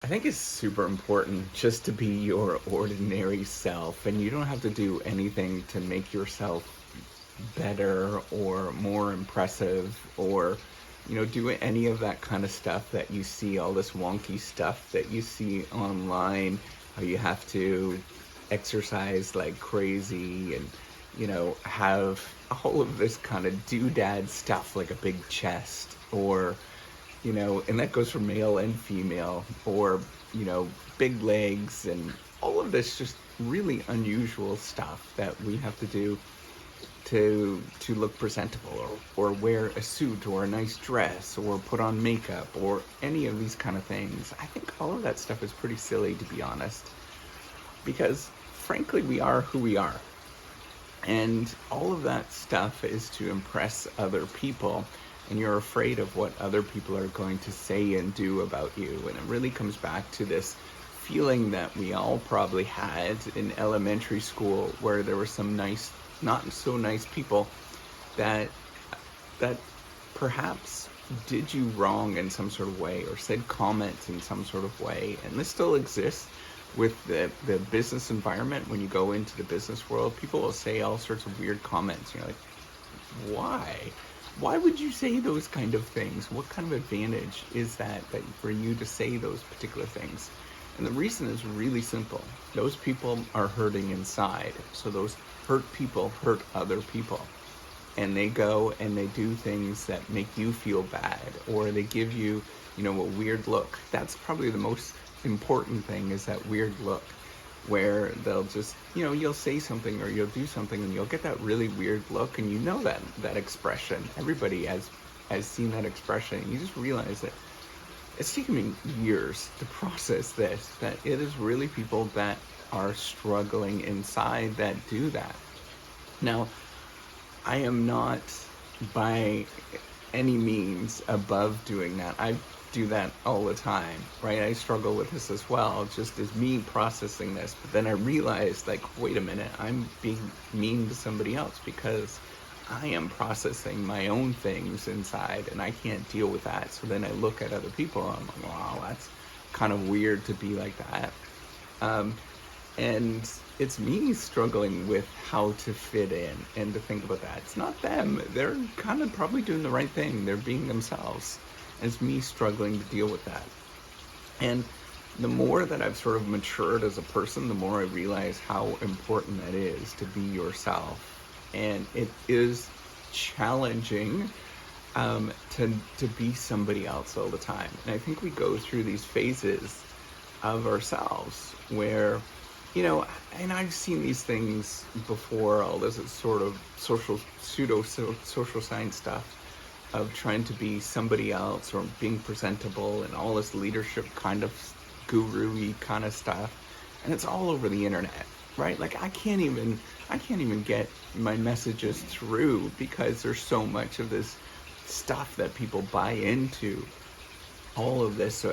I think it's super important just to be your ordinary self, and you don't have to do anything to make yourself better or more impressive or, do any of that kind of stuff that you see, all this wonky stuff that you see online, how you have to exercise like crazy and, have all of this kind of doodad stuff like a big chest or and that goes for male and female, or, big legs and all of this just really unusual stuff that we have to do to look presentable or wear a suit or a nice dress or put on makeup or any of these kind of things. I think all of that stuff is pretty silly, to be honest, because frankly, we are who we are. And all of that stuff is to impress other people, and you're afraid of what other people are going to say and do about you. And it really comes back to this feeling that we all probably had in elementary school, where there were some nice, not so nice people that that perhaps did you wrong in some sort of way or said comments in some sort of way. And this still exists with the business environment. When you go into the business world, people will say all sorts of weird comments. You're like, why? Why would you say those kind of things? What kind of advantage is that for you to say those particular things? And the reason is really simple. Those people are hurting inside. So those hurt people hurt other people. And they go and they do things that make you feel bad, or they give you, a weird look. That's probably the most important thing, is that weird look, where they'll just, you'll say something or you'll do something and you'll get that really weird look, and that expression. Everybody has seen that expression. You just realize that it's taken me years to process this, that it is really people that are struggling inside that do that. Now, I am not by any means above doing that. I do that all the time, right? I struggle with this as well, just as me processing this. But then I realized, like, wait a minute, I'm being mean to somebody else because I am processing my own things inside and I can't deal with that. So then I look at other people and I'm like, wow, that's kind of weird to be like that. And it's me struggling with how to fit in and to think about that. It's not them. They're kind of probably doing the right thing. They're being themselves. And it's me struggling to deal with that. And the more that I've sort of matured as a person, the more I realize how important that is to be yourself. And it is challenging to be somebody else all the time. And I think we go through these phases of ourselves where, and I've seen these things before, all this sort of social science stuff of trying to be somebody else or being presentable and all this leadership kind of guru-y kind of stuff. And it's all over the internet, right? Like I can't even get my messages through because there's so much of this stuff that people buy into. All of this,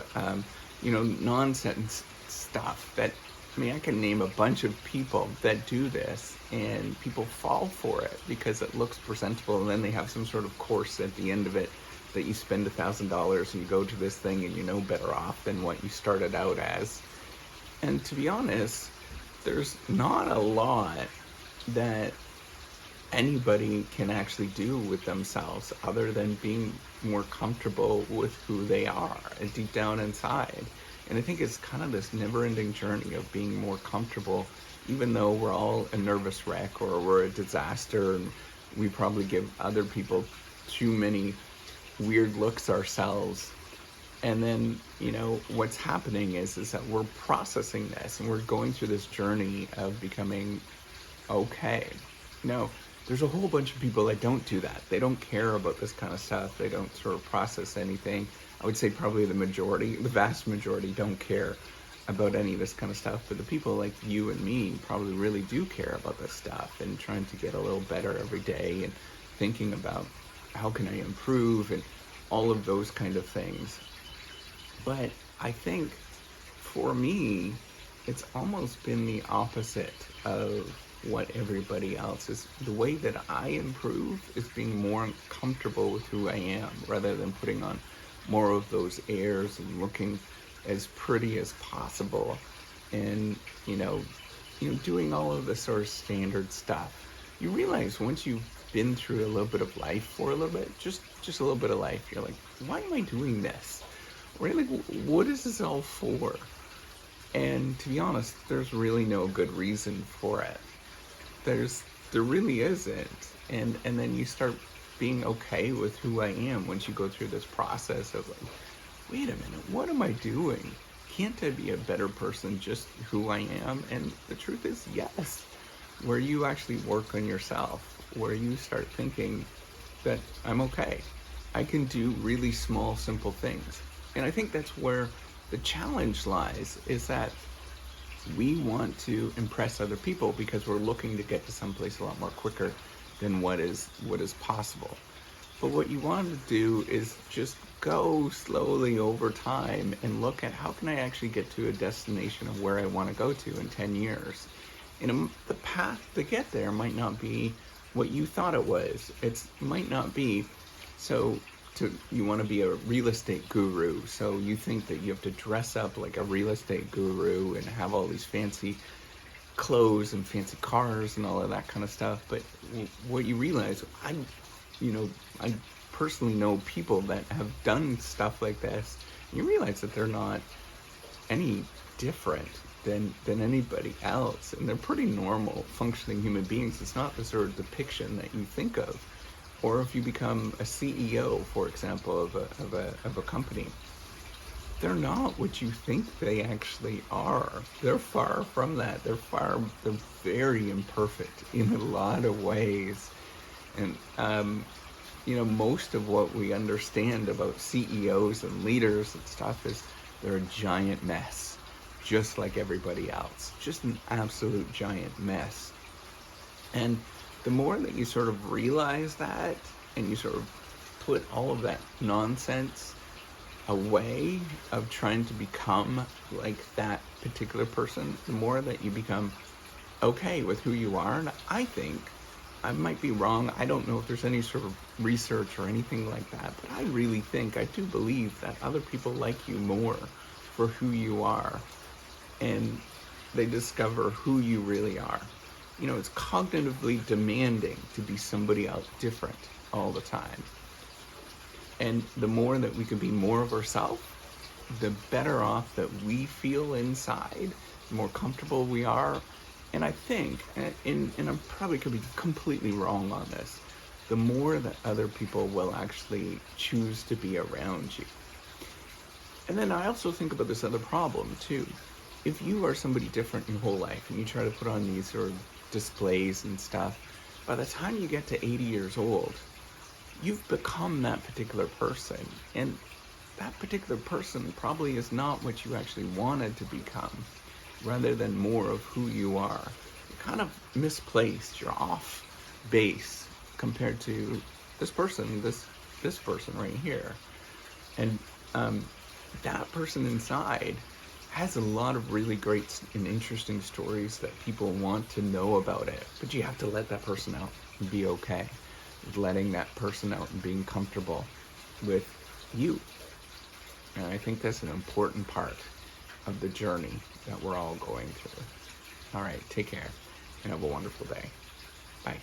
nonsense stuff that, I can name a bunch of people that do this, and people fall for it because it looks presentable, and then they have some sort of course at the end of it that you spend $1,000 and you go to this thing and you know better off than what you started out as. And to be honest, there's not a lot that anybody can actually do with themselves other than being more comfortable with who they are deep down inside. And I think it's kind of this never-ending journey of being more comfortable, even though we're all a nervous wreck or we're a disaster and we probably give other people too many weird looks ourselves. And then, what's happening is that we're processing this and we're going through this journey of becoming okay. There's a whole bunch of people that don't do that. They don't care about this kind of stuff. They don't sort of process anything. I would say probably the vast majority don't care about any of this kind of stuff. But the people like you and me probably really do care about this stuff and trying to get a little better every day and thinking about how can I improve and all of those kind of things. But I think for me, it's almost been the opposite of what everybody else is. The way that I improve is being more comfortable with who I am rather than putting on more of those airs and looking as pretty as possible, and doing all of the sort of standard stuff. You realize once you've been through a little bit of life for a little bit, just a little bit of life, you're like, why am I doing this? Really, what is this all for? And to be honest, there's really no good reason for it. There really isn't. And then you start being okay with who I am once you go through this process of like, wait a minute, what am I doing? Can't I be a better person just who I am? And the truth is, yes. Where you actually work on yourself, where you start thinking that I'm okay. I can do really small, simple things. And I think that's where the challenge lies, is that we want to impress other people because we're looking to get to someplace a lot more quicker than what is possible. But what you want to do is just go slowly over time and look at how can I actually get to a destination of where I want to go to in 10 years. And the path to get there might not be what you thought it was. It might not be, you want to be a real estate guru, so you think that you have to dress up like a real estate guru and have all these fancy clothes and fancy cars and all of that kind of stuff. But what you realize, I personally know people that have done stuff like this. And you realize that they're not any different than anybody else, and they're pretty normal functioning human beings. It's not the sort of depiction that you think of. Or if you become a CEO, for example, of a company, they're not what you think they actually are. They're far from that. They're very imperfect in a lot of ways. And most of what we understand about CEOs and leaders and stuff is they're a giant mess, just like everybody else. Just an absolute giant mess. And the more that you sort of realize that, and you sort of put all of that nonsense away of trying to become like that particular person, the more that you become okay with who you are. And I think, I might be wrong, I don't know if there's any sort of research or anything like that, but I really think, I do believe that other people like you more for who you are, and they discover who you really are. It's cognitively demanding to be somebody else different all the time. And the more that we can be more of ourselves, the better off that we feel inside, the more comfortable we are. And I think, and I probably could be completely wrong on this, the more that other people will actually choose to be around you. And then I also think about this other problem too. If you are somebody different your whole life and you try to put on these sort of displays and stuff, by the time you get to 80 years old, you've become that particular person. And that particular person probably is not what you actually wanted to become, rather than more of who you are. You're kind of misplaced, you're off base compared to this person, this person right here. And that person inside has a lot of really great and interesting stories that people want to know about it. But you have to let that person out and be okay with letting that person out and being comfortable with you. And I think that's an important part of the journey that we're all going through. All right, take care and have a wonderful day. Bye.